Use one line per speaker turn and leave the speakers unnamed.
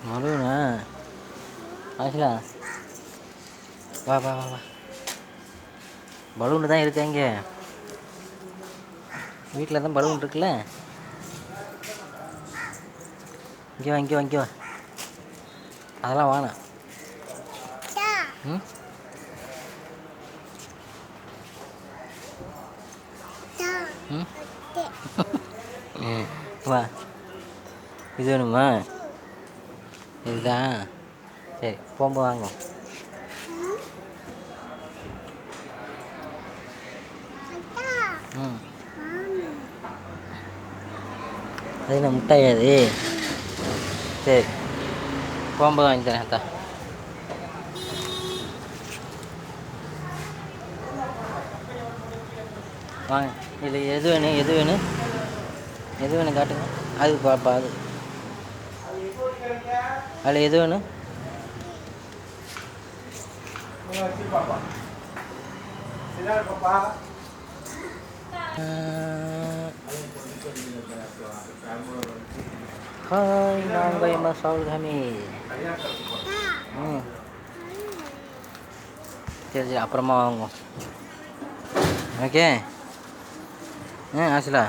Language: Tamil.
பலூனா? ஆக்சுவலா வா வா வா வா. பலூனு தான் இருக்கா இங்கே. வீட்டில் தான் பலூன் இருக்குல்ல. இங்கே வா இங்கே வா இங்கே வா. அதெல்லாம் வேணாம். ம் ம் வா. இது வேணுமா? இதுதான். சரி போகும்போது வாங்குவோம். ம் அது என்ன முட்டாயா அது? சரி போகும்போது வாங்கி தரேன் அத்தா. வாங்க. இதில் எது வேணும் எது வேணும் எது வேணும் காட்டுங்க. அது பாப்பா அது அதில் எது வேணும்? ஹாய் நாங்கள் மசால் ஹமீத். ம் சரி சரி அப்புறமா வாங்குவோம். ஓகே. ஆசிலா